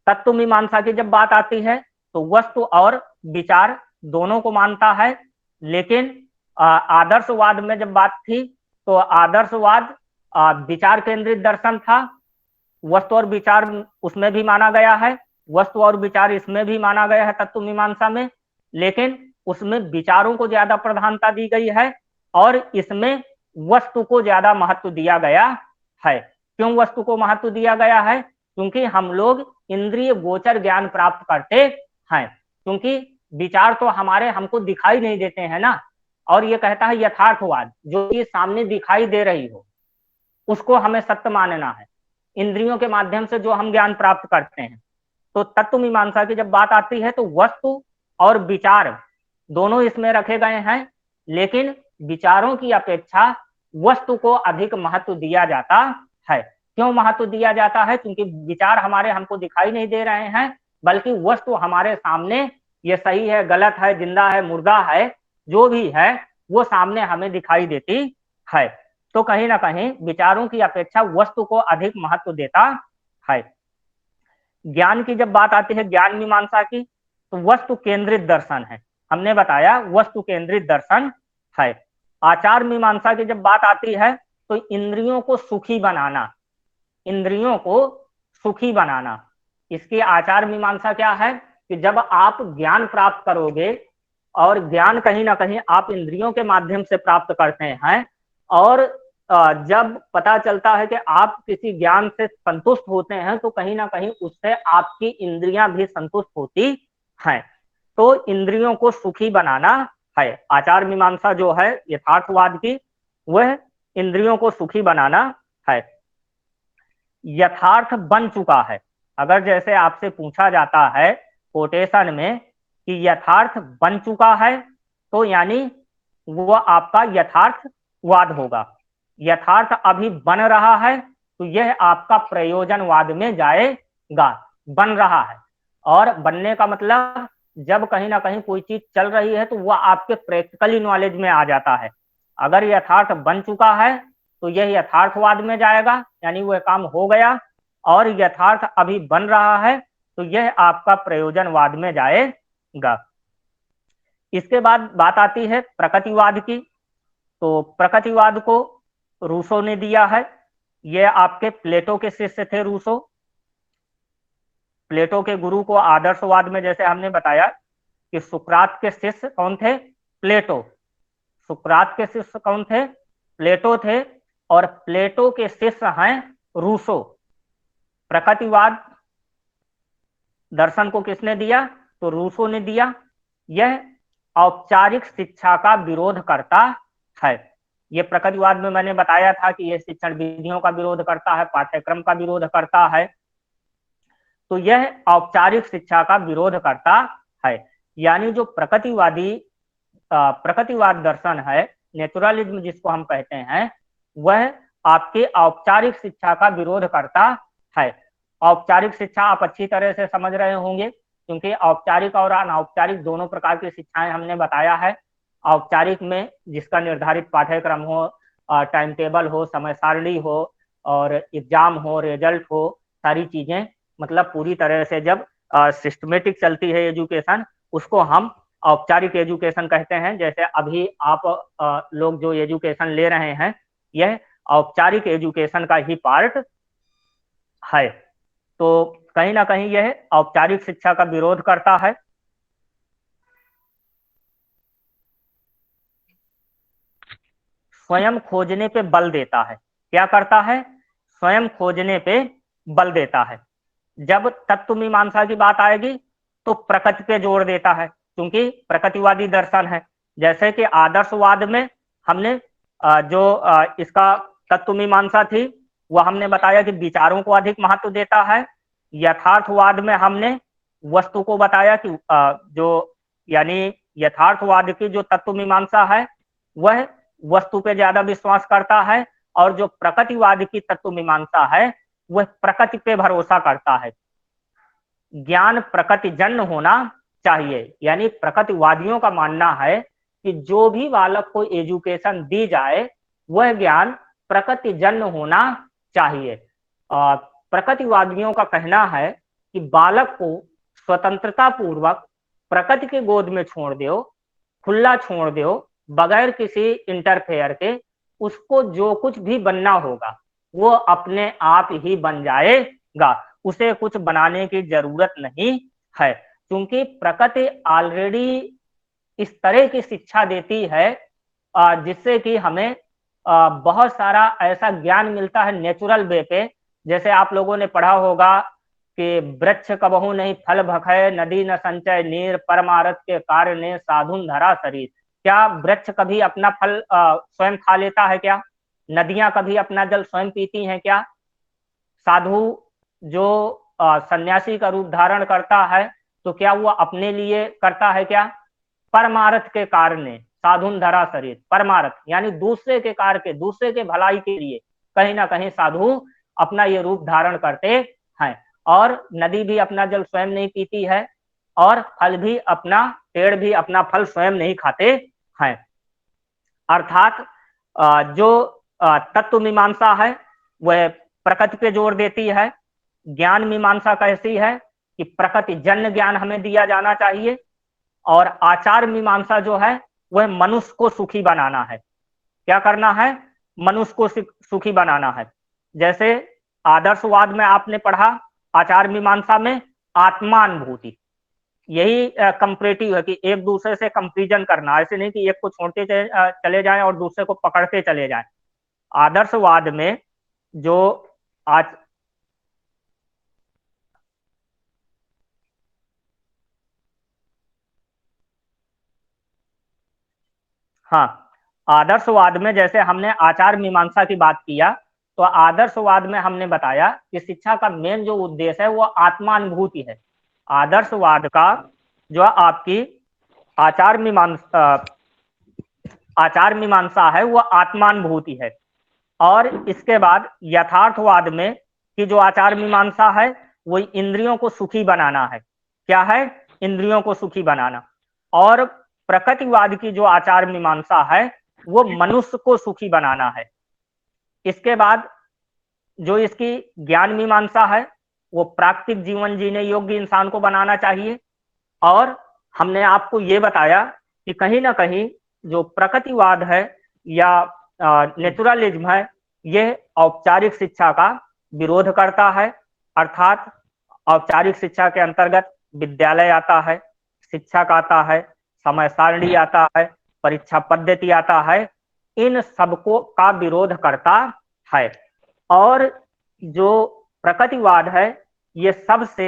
तत्व मीमांसा की जब बात आती है तो वस्तु और विचार दोनों को मानता है, लेकिन आदर्शवाद में जब बात थी तो आदर्शवाद विचार केंद्रित दर्शन था। वस्तु और विचार उसमें भी माना गया है, वस्तु और विचार इसमें भी माना गया है तत्व मीमांसा में, लेकिन उसमें विचारों को ज्यादा प्रधानता दी गई है और इसमें वस्तु को ज्यादा महत्व दिया गया है। क्यों वस्तु को महत्व दिया गया है? क्योंकि हम लोग इंद्रिय गोचर ज्ञान प्राप्त करते हैं, क्योंकि विचार तो हमारे हमको दिखाई नहीं देते हैं ना। और ये कहता है यथार्थवाद, जो ये सामने दिखाई दे रही हो उसको हमें सत्य मानना है, इंद्रियों के माध्यम से जो हम ज्ञान प्राप्त करते हैं। तो तत्व मीमांसा की जब बात आती है तो वस्तु और विचार दोनों इसमें रखे गए हैं, लेकिन विचारों की अपेक्षा वस्तु को अधिक महत्व दिया जाता है। क्यों महत्व दिया जाता है? क्योंकि विचार हमारे हमको दिखाई नहीं दे रहे हैं, बल्कि वस्तु हमारे सामने, ये सही है, गलत है, जिंदा है, मुर्दा है, जो भी है वो सामने हमें दिखाई देती है। तो कहीं ना कहीं विचारों की अपेक्षा वस्तु को अधिक महत्व देता है। ज्ञान की जब बात आती है, ज्ञान मीमांसा की, तो वस्तु केंद्रित दर्शन है। हमने बताया वस्तु केंद्रित दर्शन है। आचार मीमांसा की जब बात आती है तो इंद्रियों को सुखी बनाना, इंद्रियों को सुखी बनाना। इसकी आचार मीमांसा क्या है कि जब आप ज्ञान प्राप्त करोगे, और ज्ञान कहीं ना कहीं आप इंद्रियों के माध्यम से प्राप्त करते हैं, और जब पता चलता है कि आप किसी ज्ञान से संतुष्ट होते हैं तो कहीं ना कहीं उससे आपकी इंद्रियां भी संतुष्ट होती हैं। तो इंद्रियों को सुखी बनाना है। आचार मीमांसा जो है यथार्थवाद की, वह इंद्रियों को सुखी बनाना है। यथार्थ बन चुका है, अगर जैसे आपसे पूछा जाता है कोटेशन में कि यथार्थ बन चुका है, तो यानी वो आपका यथार्थवाद होगा। यथार्थ अभी बन रहा है तो यह आपका प्रयोजनवाद में जाएगा। बन रहा है, और बनने का मतलब जब कहीं ना कहीं कोई चीज चल रही है तो वह आपके प्रैक्टिकली नॉलेज में आ जाता है। अगर यथार्थ बन चुका है तो यह यथार्थवाद में जाएगा, यानी वह काम हो गया, और यथार्थ अभी बन रहा है तो यह आपका प्रयोजनवाद में जाएगा। इसके बाद बात आती है प्रकृतिवाद की। तो प्रकृतिवाद को रूसो ने दिया है। यह आपके प्लेटो के शिष्य थे रूसो। प्लेटो के गुरु को आदर्शवाद में जैसे हमने बताया कि सुकरात के शिष्य कौन थे? प्लेटो। सुकरात के शिष्य कौन थे? प्लेटो थे, और प्लेटो के शिष्य हैं रूसो। प्रकृतिवाद दर्शन को किसने दिया? तो रूसो ने दिया। यह औपचारिक शिक्षा का विरोध करता है। यह प्रकृतिवाद में मैंने बताया था कि यह शिक्षण विधियों का विरोध करता है, पाठ्यक्रम का विरोध करता है। तो यह औपचारिक शिक्षा का विरोध करता है। यानी जो प्रकृतिवाद दर्शन है, नेचुरलिज्म जिसको हम कहते हैं, वह आपके औपचारिक शिक्षा का विरोध करता है। औपचारिक शिक्षा आप अच्छी तरह से समझ रहे होंगे, क्योंकि औपचारिक और अनौपचारिक दोनों प्रकार की शिक्षाएं हमने बताया है। औपचारिक में जिसका निर्धारित पाठ्यक्रम हो, टाइम टेबल हो, समय सारणी हो, और एग्जाम हो, रिजल्ट हो, सारी चीजें, मतलब पूरी तरह से जब सिस्टमेटिक चलती है एजुकेशन, उसको हम औपचारिक एजुकेशन कहते हैं। जैसे अभी आप लोग जो एजुकेशन ले रहे हैं, यह औपचारिक एजुकेशन का ही पार्ट है। तो कहीं ना कहीं यह औपचारिक शिक्षा का विरोध करता है। स्वयं खोजने पे बल देता है। क्या करता है? स्वयं खोजने पे बल देता है। जब तत्व मीमांसा की बात आएगी तो प्रकृति पे जोर देता है, क्योंकि प्रकृतिवादी दर्शन है। जैसे कि आदर्शवाद में हमने जो इसका तत्व मीमांसा थी, वह हमने बताया कि विचारों को अधिक महत्व देता है। यथार्थवाद में हमने वस्तु को बताया कि जो यानी यथार्थवाद की जो तत्व मीमांसा है वह वस्तु पे ज्यादा विश्वास करता है, और जो प्रकृतिवाद की तत्व मीमांसा है वह प्रकृति पे भरोसा करता है। ज्ञान प्रकृति जन्य होना चाहिए, यानी प्रकृतिवादियों का मानना है कि जो भी बालक को एजुकेशन दी जाए वह ज्ञान प्रकृति जन्य होना चाहिए। प्रकृतिवादियों का कहना है कि बालक को स्वतंत्रता पूर्वक प्रकृति के गोद में छोड़ दो, खुला छोड़ दो, बगैर किसी इंटरफेयर के, उसको जो कुछ भी बनना होगा वो अपने आप ही बन जाएगा, उसे कुछ बनाने की जरूरत नहीं है, क्योंकि प्रकृति ऑलरेडी इस तरह की शिक्षा देती है जिससे कि हमें बहुत सारा ऐसा ज्ञान मिलता है नेचुरल वे पे। जैसे आप लोगों ने पढ़ा होगा कि वृक्ष कबहू नहीं फल भखै, नदी न संचय नीर, परमारथ के कार्य ने साधुन धरा शरीर। क्या वृक्ष कभी अपना फल स्वयं खा लेता है क्या? नदियां कभी अपना जल स्वयं पीती हैं क्या? साधु जो सन्यासी का रूप धारण करता है तो क्या वो अपने लिए करता है क्या? परमारथ के कार्य ने साधुन धरा शरीर, परमारथ यानी दूसरे के कार्य के, दूसरे के भलाई के लिए कहीं ना कहीं साधु अपना ये रूप धारण करते हैं। और नदी भी अपना जल स्वयं नहीं पीती है, और फल भी अपना, पेड़ भी अपना फल स्वयं नहीं खाते हैं। अर्थात जो तत्व मीमांसा है वह प्रकृति पे जोर देती है। ज्ञान मीमांसा कैसी है कि प्रकृति जन्य ज्ञान हमें दिया जाना चाहिए, और आचार मीमांसा जो है वह मनुष्य को सुखी बनाना है। क्या करना है? मनुष्य को सुखी बनाना है। जैसे आदर्शवाद में आपने पढ़ा, आचार मीमांसा में आत्मानुभूति, यही कंपैरेटिव है कि एक दूसरे से कंपैरिजन करना, ऐसे नहीं कि एक को छोड़ते चले जाएं और दूसरे को पकड़ते चले जाएं। आदर्शवाद में जो आज हाँ, आदर्शवाद में जैसे हमने आचार मीमांसा की बात किया, तो आदर्शवाद में हमने बताया कि शिक्षा का मेन जो उद्देश्य है वो आत्मानुभूति है। आदर्शवाद का जो आपकी आचार मीमांसा है वो आत्मानुभूति है। और इसके बाद यथार्थवाद में कि जो आचार मीमांसा है वो इंद्रियों को सुखी बनाना है। क्या है? इंद्रियों को सुखी बनाना। और प्रकृतिवाद की जो आचार मीमांसा है वो मनुष्य को सुखी बनाना है। इसके बाद जो इसकी ज्ञान मीमांसा है वो प्राकृतिक जीवन जीने योग्य इंसान को बनाना चाहिए। और हमने आपको ये बताया कि कहीं ना कहीं जो प्रकृतिवाद है या नेचुरलिज्म है, यह औपचारिक शिक्षा का विरोध करता है। अर्थात औपचारिक शिक्षा के अंतर्गत विद्यालय आता है, शिक्षक आता है, समय सारणी आता है, परीक्षा पद्धति आता है, इन सबको का विरोध करता है। और जो प्रकृतिवाद है ये सबसे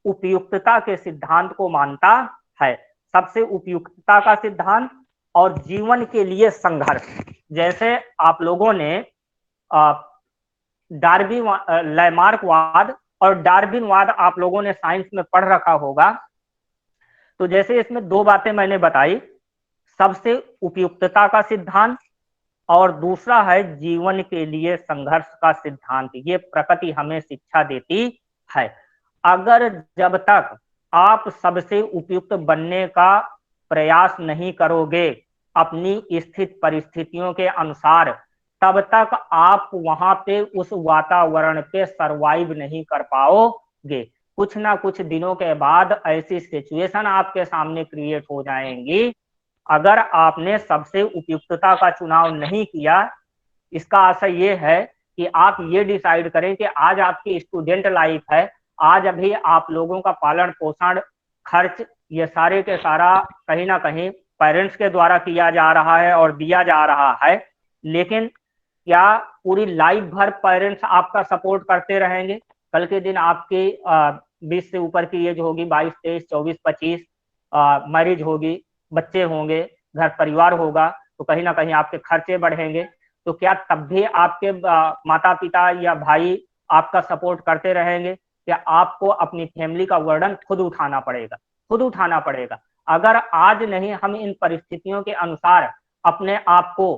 उपयुक्तता के सिद्धांत को मानता है, सबसे उपयुक्तता का सिद्धांत और जीवन के लिए संघर्ष। जैसे आप लोगों ने डार्विन लैमार्कवाद और डार्विनवाद आप लोगों ने साइंस में पढ़ रखा होगा। तो जैसे इसमें दो बातें मैंने बताई, सबसे उपयुक्तता का सिद्धांत और दूसरा है जीवन के लिए संघर्ष का सिद्धांत। ये प्रकृति हमें शिक्षा देती है। अगर जब तक आप सबसे उपयुक्त बनने का प्रयास नहीं करोगे अपनी स्थित परिस्थितियों के अनुसार, तब तक आप वहां पे उस वातावरण पे सरवाइव नहीं कर पाओगे। कुछ ना कुछ दिनों के बाद ऐसी सिचुएशन आपके सामने क्रिएट हो जाएंगी। अगर आपने सबसे उपयुक्तता का चुनाव नहीं किया, इसका आशय ये है कि आप ये डिसाइड करें कि आज आपकी स्टूडेंट लाइफ है, आज अभी आप लोगों का पालन पोषण खर्च ये सारे के सारा कहीं ना कहीं पेरेंट्स के द्वारा किया जा रहा है और दिया जा रहा है। लेकिन क्या पूरी लाइफ भर पेरेंट्स आपका सपोर्ट करते रहेंगे? कल के दिन आपकी 20 से ऊपर की एज होगी, 22, 23, 24, 25, मैरिज होगी, बच्चे होंगे, घर परिवार होगा, तो कहीं ना कहीं आपके खर्चे बढ़ेंगे। तो क्या तब भी आपके माता पिता या भाई आपका सपोर्ट करते रहेंगे? क्या आपको अपनी फैमिली का बर्डन खुद उठाना पड़ेगा? खुद उठाना पड़ेगा। अगर आज नहीं हम इन परिस्थितियों के अनुसार अपने आप को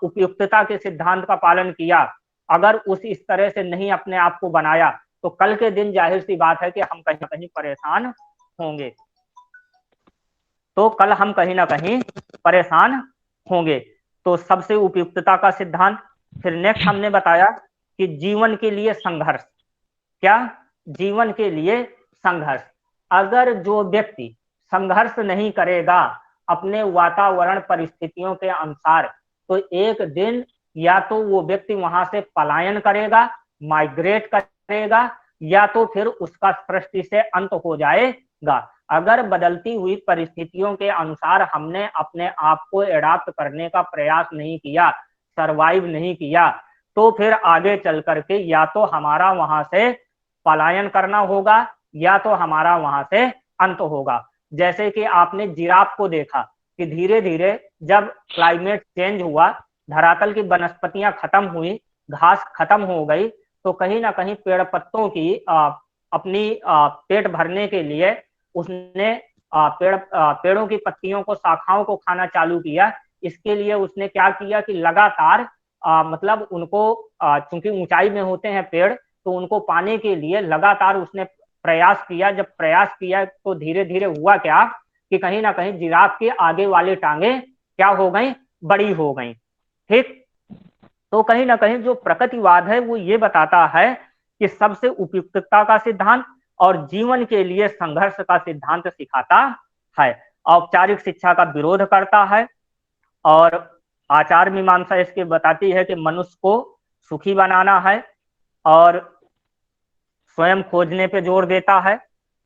उपयुक्तता के सिद्धांत का पालन किया, अगर इस तरह से नहीं अपने आप को बनाया, तो कल के दिन जाहिर सी बात है कि हम कहीं ना कहीं परेशान होंगे। तो कल हम कहीं ना कहीं परेशान होंगे। तो सबसे उपयुक्तता का सिद्धांत। फिर नेक्स्ट हमने बताया कि जीवन के लिए संघर्ष। क्या? जीवन के लिए संघर्ष। अगर जो व्यक्ति संघर्ष नहीं करेगा अपने वातावरण परिस्थितियों के अनुसार, तो एक दिन या तो वो व्यक्ति वहां से पलायन करेगा, माइग्रेट करेगा, या तो फिर उसका सृष्टि से अंत हो जाएगा। अगर बदलती हुई परिस्थितियों के अनुसार हमने अपने आप को एडाप्ट करने का प्रयास नहीं किया, सरवाइव नहीं किया, तो फिर आगे चल करके या तो हमारा वहां से पलायन करना होगा या तो हमारा वहां से अंत होगा। जैसे कि आपने जिराफ को देखा कि धीरे धीरे जब क्लाइमेट चेंज हुआ, धरातल की वनस्पतियां खत्म हुई, घास खत्म हो गई, तो कहीं ना कहीं पेड़ पत्तों की अपनी पेट भरने के लिए उसने पेड़ों की पत्तियों को, शाखाओं को खाना चालू किया। इसके लिए उसने क्या किया कि लगातार मतलब उनको चूंकि ऊंचाई में होते हैं पेड़, तो उनको पाने के लिए लगातार उसने प्रयास किया। जब प्रयास किया तो धीरे धीरे हुआ क्या कि कहीं ना कहीं जिराफ के आगे वाली टांगे क्या हो गई? बड़ी हो गई। ठीक। तो कहीं ना कहीं जो प्रकृतिवाद है वो ये बताता है कि सबसे उपयुक्तता का सिद्धांत और जीवन के लिए संघर्ष का सिद्धांत सिखाता है। औपचारिक शिक्षा का विरोध करता है और आचार मीमांसा इसके बताती है कि मनुष्य को सुखी बनाना है और स्वयं खोजने पे जोर देता है,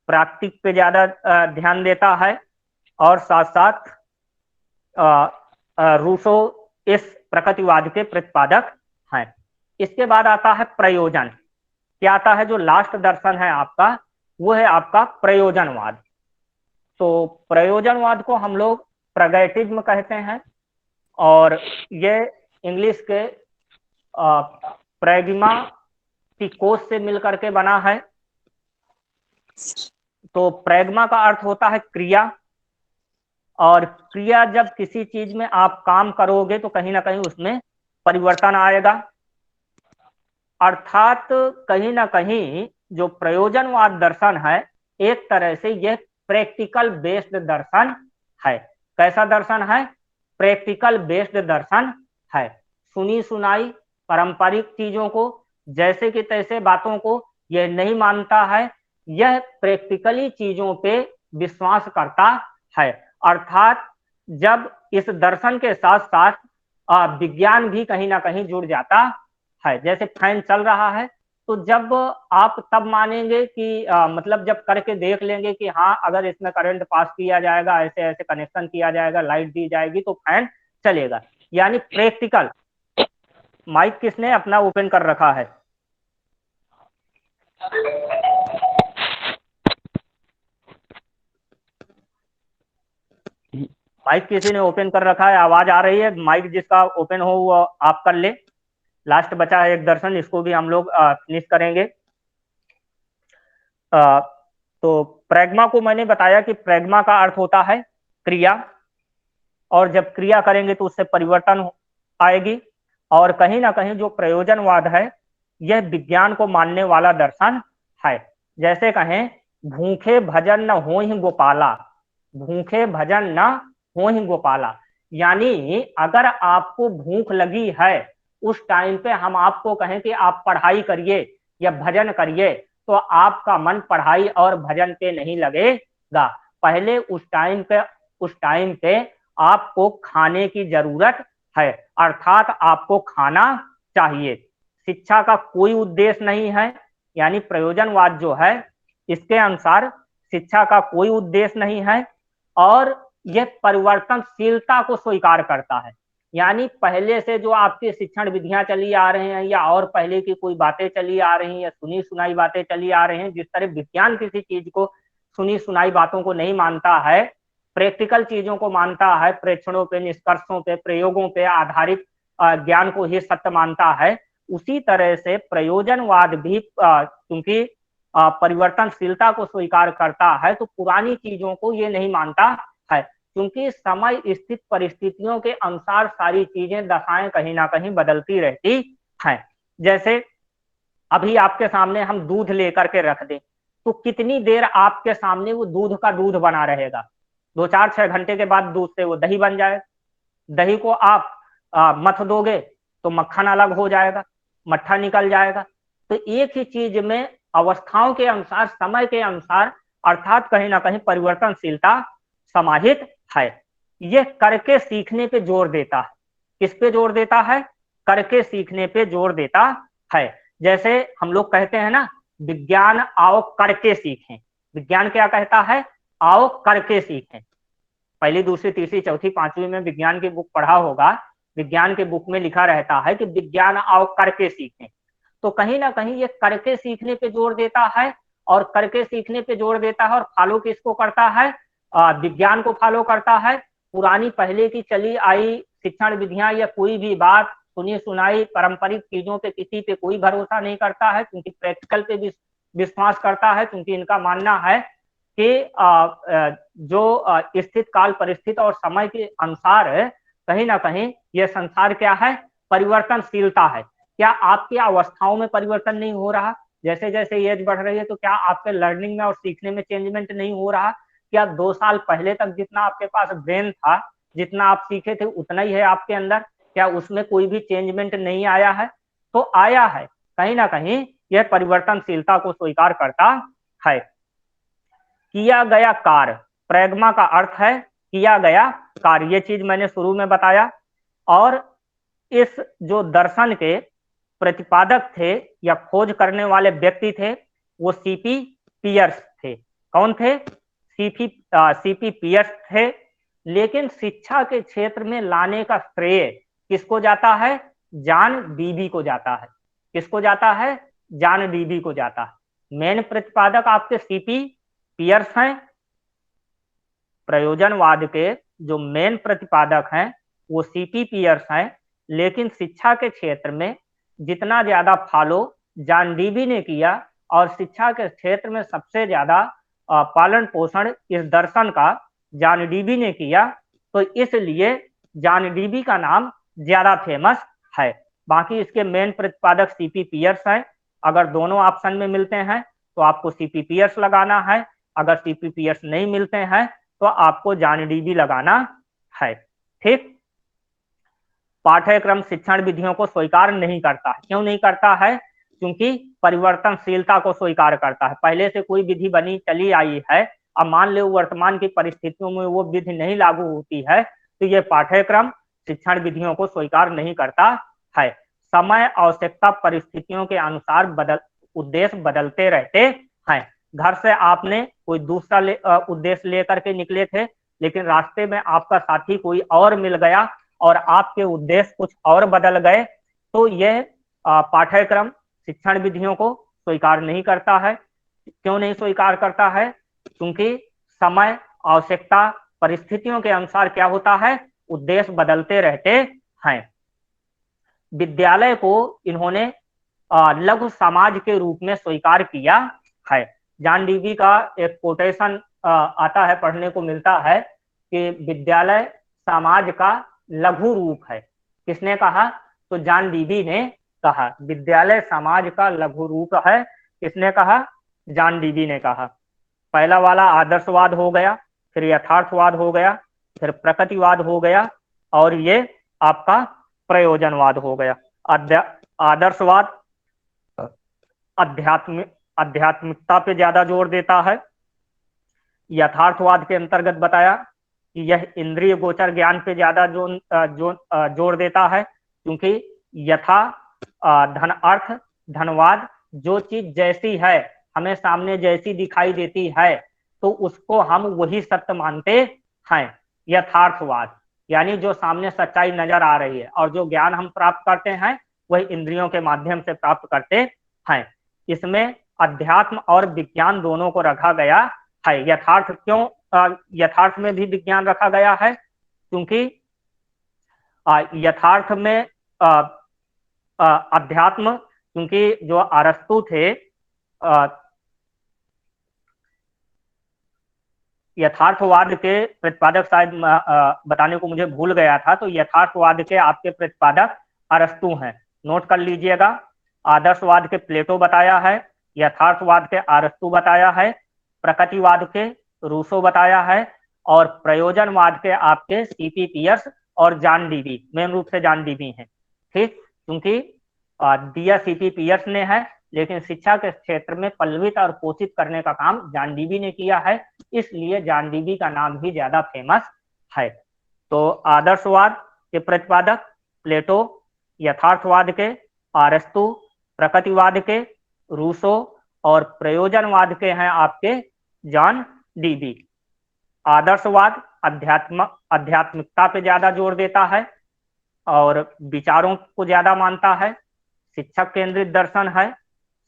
प्राकृतिक पे ज्यादा ध्यान देता है, और साथ साथ रूसो इस प्रकृतिवाद के प्रतिपादक हैं। इसके बाद आता है प्रयोजन। क्या आता है? जो लास्ट दर्शन है आपका, वो है आपका प्रयोजनवाद। तो प्रयोजनवाद को हम लोग प्रगैटिज्म कहते हैं, और ये इंग्लिश के प्रैग्मा कोष से मिलकर के बना है। तो प्रैग्मा का अर्थ होता है क्रिया, और क्रिया जब किसी चीज में आप काम करोगे तो कहीं ना कहीं उसमें परिवर्तन आएगा। अर्थात कहीं ना कहीं जो प्रयोजनवाद दर्शन है, एक तरह से यह प्रैक्टिकल बेस्ड दर्शन है। कैसा दर्शन है? प्रैक्टिकल बेस्ड दर्शन है। सुनी सुनाई पारंपरिक चीजों को, जैसे कि तैसे बातों को यह नहीं मानता है, यह प्रैक्टिकली चीजों पे विश्वास करता है। अर्थात जब इस दर्शन के साथ साथ विज्ञान भी कहीं ना कहीं जुड़ जाता है। जैसे फैन चल रहा है, तो जब आप तब मानेंगे कि मतलब जब करके देख लेंगे कि हाँ, अगर इसमें करंट पास किया जाएगा, ऐसे ऐसे कनेक्शन किया जाएगा, लाइट दी जाएगी, तो फैन चलेगा। यानी प्रैक्टिकल। माइक किसने अपना ओपन कर रखा है? माइक किसी ने ओपन कर रखा है? आवाज आ रही है? माइक जिसका ओपन हो वो आप कर ले। लास्ट बचा है एक दर्शन, इसको भी हम लोग फिनिश करेंगे। तो प्रैग्मा को मैंने बताया कि प्रैग्मा का अर्थ होता है क्रिया, और जब क्रिया करेंगे तो उससे परिवर्तन आएगी। और कहीं ना कहीं जो प्रयोजनवाद है, यह विज्ञान को मानने वाला दर्शन है। जैसे कहें, भूखे भजन न हो ही गोपाला, भूखे भजन न हो ही गोपाला। यानी अगर आपको भूख लगी है, उस टाइम पे हम आपको कहें कि आप पढ़ाई करिए या भजन करिए, तो आपका मन पढ़ाई और भजन पे नहीं लगेगा। पहले उस टाइम पे आपको खाने की जरूरत है, अर्थात आपको खाना चाहिए। शिक्षा का कोई उद्देश्य नहीं है, यानी प्रयोजनवाद जो है इसके अनुसार शिक्षा का कोई उद्देश्य नहीं है, और यह परिवर्तनशीलता को स्वीकार करता है। यानी पहले से जो आपकी शिक्षण विधियां चली आ रही हैं, या और पहले की कोई बातें चली आ रही हैं, या सुनी सुनाई बातें चली आ रही हैं, जिस तरह विज्ञान किसी चीज को, सुनी सुनाई बातों को नहीं मानता है, प्रैक्टिकल चीजों को मानता है, प्रेक्षणों पे, निष्कर्षों पे, प्रयोगों पे आधारित ज्ञान को ही सत्य मानता है, उसी तरह से प्रयोजनवाद भी क्योंकि परिवर्तनशीलता को स्वीकार करता है तो पुरानी चीजों को ये नहीं मानता है, क्योंकि समय स्थित परिस्थितियों के अनुसार सारी चीजें, दशाएं कहीं ना कहीं बदलती रहती हैं। जैसे अभी आपके सामने हम दूध लेकर के रख दें तो कितनी देर आपके सामने वो दूध का दूध बना रहेगा? 2 4 6 घंटे के बाद दूध से वो दही बन जाए। दही को आप मथ दोगे तो मक्खन अलग हो जाएगा, मट्ठा निकल जाएगा। तो एक ही चीज में अवस्थाओं के अनुसार, समय के अनुसार, अर्थात कहीं ना कहीं परिवर्तनशीलता समाहित है। यह करके सीखने पे जोर देता है। किस पे जोर देता है? करके सीखने पे जोर देता है। जैसे हम लोग कहते हैं ना, विज्ञान आओ करके सीखें। विज्ञान क्या कहता है? आओ करके सीखें। पहली, दूसरी, तीसरी, चौथी, पांचवी में विज्ञान की बुक पढ़ा होगा। विज्ञान के बुक में लिखा रहता है कि विज्ञान आओ करके सीखें। तो कहीं ना कहीं ये करके सीखने पे जोर देता है, और करके सीखने पे जोर देता है। और फॉलो किसको करता है? विज्ञान को फॉलो करता है। पुरानी पहले की चली आई शिक्षण विधियां या कोई भी बात, सुनी सुनाई पारंपरिक चीजों पे किसी पे कोई भरोसा नहीं करता है, क्योंकि प्रैक्टिकल पे भी विश्वास करता है। क्योंकि इनका मानना है कि जो स्थित काल परिस्थिति और समय के अनुसार कहीं ना कहीं यह संसार क्या है? परिवर्तनशीलता है। क्या आपकी अवस्थाओं में परिवर्तन नहीं हो रहा? जैसे जैसे एज बढ़ रही है तो क्या आपके लर्निंग में और सीखने में चेंजमेंट नहीं हो रहा? क्या 2 साल पहले तक जितना आपके पास ब्रेन था, जितना आप सीखे थे उतना ही है आपके अंदर? क्या उसमें कोई भी चेंजमेंट नहीं आया है? तो आया है। कहीं ना कहीं यह परिवर्तनशीलता को स्वीकार करता है। किया गया कार्य, प्रैग्मा का अर्थ है किया गया कार्य। ये चीज मैंने शुरू में बताया। और इस जो दर्शन के प्रतिपादक थे या खोज करने वाले व्यक्ति थे, वो सीपी पियर्स थे। कौन थे? सीपी पियर्स थे। लेकिन शिक्षा के क्षेत्र में लाने का श्रेय किसको जाता है? जॉन डीबी को जाता है। किसको जाता है? जॉन डीबी को जाता है। मेन प्रतिपादक आपके सीपी पियर्स हैं। प्रयोजनवाद के जो मेन प्रतिपादक हैं वो सीपी पियर्स हैं। लेकिन शिक्षा के क्षेत्र में जितना ज्यादा फॉलो जॉन डीबी ने किया, और शिक्षा के क्षेत्र में सबसे ज्यादा पालन पोषण इस दर्शन का जॉन डीबी ने किया, तो इसलिए जॉन डीबी का नाम ज्यादा फेमस है। बाकी इसके मेन प्रतिपादक सीपी पियर्स हैं। अगर दोनों ऑप्शन में मिलते हैं तो आपको सीपी पियर्स लगाना है। अगर सीपी पियर्स नहीं मिलते हैं तो आपको जॉन डीबी लगाना है। ठीक। पाठ्यक्रम शिक्षण विधियों को स्वीकार नहीं करता है। क्यों नहीं करता है? क्योंकि परिवर्तनशीलता को स्वीकार करता है। पहले से कोई विधि बनी चली आई है, अब मान लो वर्तमान की परिस्थितियों में वो विधि नहीं लागू होती है, तो ये पाठ्यक्रम शिक्षण विधियों को स्वीकार नहीं करता है। समय, आवश्यकता, परिस्थितियों के अनुसार उद्देश्य बदलते रहते हैं। घर से आपने कोई दूसरा उद्देश्य लेकर के निकले थे, लेकिन रास्ते में आपका साथी कोई और मिल गया और आपके उद्देश्य कुछ और बदल गए, तो यह पाठ्यक्रम शिक्षण विधियों को स्वीकार नहीं करता है। क्यों नहीं स्वीकार करता है? क्योंकि समय, आवश्यकता, परिस्थितियों के अनुसार क्या होता है? उद्देश्य बदलते रहते हैं। विद्यालय को इन्होंने लघु समाज के रूप में स्वीकार किया है। जॉन डीबी का एक कोटेशन आता है, पढ़ने को मिलता है कि विद्यालय समाज का लघु रूप है। किसने कहा? तो जॉन डीबी ने कहा विद्यालय समाज का लघु रूप है। किसने कहा? जॉन डीबी ने कहा। पहला वाला आदर्शवाद हो गया, फिर यथार्थवाद हो गया, फिर प्रकृतिवाद हो गया, और ये आपका प्रयोजनवाद हो गया। आदर्शवाद आध्यात्मिकता पे ज्यादा जोर देता है। यथार्थवाद के अंतर्गत बताया कि यह इंद्रिय गोचर ज्ञान पे ज्यादा जोर देता है, क्योंकि यथा धन अर्थ धनवाद, जो चीज जैसी है हमें सामने जैसी दिखाई देती है तो उसको हम वही सत्य मानते हैं। यथार्थवाद यानी जो सामने सच्चाई नजर आ रही है, और जो ज्ञान हम प्राप्त करते हैं वही इंद्रियों के माध्यम से प्राप्त करते हैं। इसमें अध्यात्म और विज्ञान दोनों को रखा गया है। यथार्थ क्यों यथार्थ में भी विज्ञान रखा गया है? क्योंकि यथार्थ में अध्यात्म, क्योंकि जो अरस्तु थे यथार्थवाद के प्रतिपादक शायद बताने को मुझे भूल गया था, तो यथार्थवाद के आपके प्रतिपादक अरस्तु हैं, नोट कर लीजिएगा। आदर्शवाद के प्लेटो बताया है, यथार्थवाद के अरस्तु बताया है, प्रकृतिवाद के रूसो बताया है, और प्रयोजनवाद के आपके सीपी पियर्स और जॉन डीवी, मेन रूप से जॉन डीवी हैं। ठीक, क्योंकि दिया सीपी पियर्स ने है, लेकिन शिक्षा के क्षेत्र में पल्लवित और पोषित करने का काम जॉन डीवी ने किया है, इसलिए जॉन डीवी का नाम भी ज्यादा फेमस है। तो आदर्शवाद के प्रतिपादक प्लेटो, यथार्थवाद के अरस्तु, प्रकृतिवाद के रूसो और प्रयोजनवाद के हैं आपके जॉन डीवी। आदर्शवाद आध्यात्मिकता पे ज्यादा जोर देता है और विचारों को ज्यादा मानता है, शिक्षक केंद्रित दर्शन है,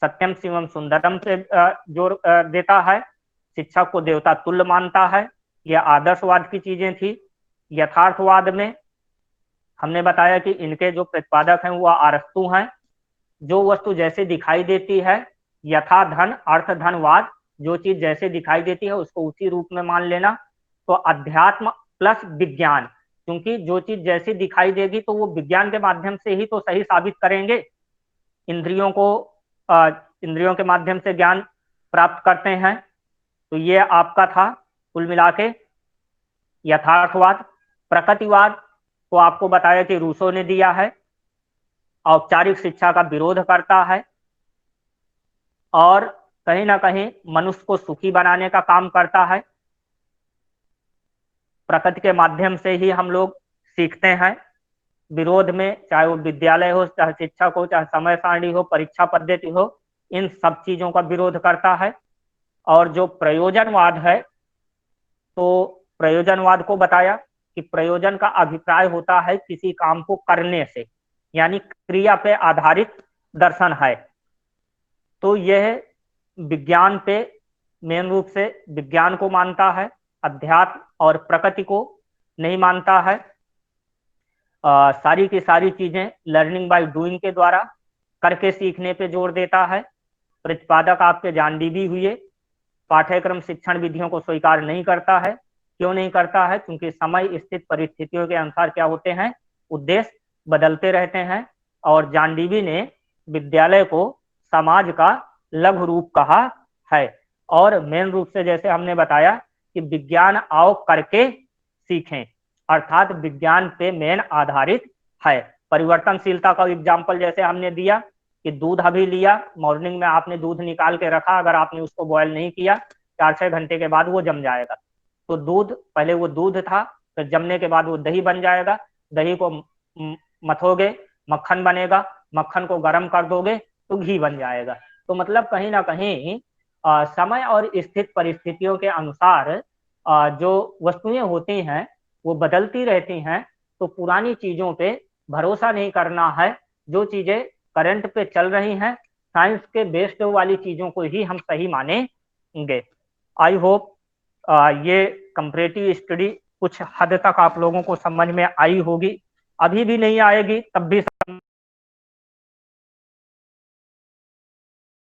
सत्यम शिवम सुंदरम से जोर देता है, शिक्षक को देवता तुल्य मानता है। यह आदर्शवाद की चीजें थी। यथार्थवाद में हमने बताया कि इनके जो प्रतिपादक हैं वह अरस्तु हैं। जो वस्तु जैसे दिखाई देती है, यथा धन अर्थ धनवाद, जो चीज जैसे दिखाई देती है उसको उसी रूप में मान लेना। तो अध्यात्म प्लस विज्ञान, क्योंकि जो चीज जैसी दिखाई देगी तो वो विज्ञान के माध्यम से ही तो सही साबित करेंगे। इंद्रियों इंद्रियों के माध्यम से ज्ञान प्राप्त करते हैं। तो ये आपका था कुल मिला के यथार्थवाद। प्रकृतिवाद को आपको बताया कि रूसो ने दिया है, औपचारिक शिक्षा का विरोध करता है और कहीं ना कहीं मनुष्य को सुखी बनाने का काम करता है। प्रकृति के माध्यम से ही हम लोग सीखते हैं। विरोध में चाहे वो विद्यालय हो, चाहे शिक्षक हो, चाहे समय सारणी हो, परीक्षा पद्धति हो, इन सब चीजों का विरोध करता है। और जो प्रयोजनवाद है, तो प्रयोजनवाद को बताया कि प्रयोजन का अभिप्राय होता है किसी काम को करने से, यानी क्रिया पे आधारित दर्शन है। तो यह विज्ञान पे मेन रूप से विज्ञान को मानता है, अध्यात्म और प्रकृति को नहीं मानता है। सारी की सारी चीजें लर्निंग बाय डूइंग के द्वारा करके सीखने पे जोर देता है। प्रतिपादक आपके जॉन डीवी हुए। पाठ्यक्रम शिक्षण विधियों को स्वीकार नहीं करता है। क्यों नहीं करता है? क्योंकि समय स्थित परिस्थितियों के अनुसार क्या होते हैं, उद्देश्य बदलते रहते हैं। और जॉन डीवी ने विद्यालय को समाज का लघु रूप कहा है। और मेन रूप से जैसे हमने बताया कि विज्ञान आओ करके सीखें, अर्थात विज्ञान पे मेन आधारित है। परिवर्तनशीलता का एग्जाम्पल जैसे हमने दिया कि दूध अभी लिया, मॉर्निंग में आपने दूध निकाल के रखा, अगर आपने उसको बॉयल नहीं किया 4-6 घंटे के बाद वो जम जाएगा। तो दूध, पहले वो दूध था, फिर जमने के बाद वो दही बन जाएगा। दही को मथोगे, मक्खन बनेगा, मक्खन को गर्म कर दोगे तो घी बन जाएगा। तो मतलब कहीं ना कहीं समय और स्थित परिस्थितियों के अनुसार जो वस्तुएं होती हैं वो बदलती रहती हैं। तो पुरानी चीजों पे भरोसा नहीं करना है। जो चीजें करंट पे चल रही हैं, साइंस के बेस्ड वाली चीजों को ही हम सही मानेंगे। आई होप ये कंपैरेटिव स्टडी कुछ हद तक आप लोगों को समझ में आई होगी। अभी भी नहीं आएगी तब भी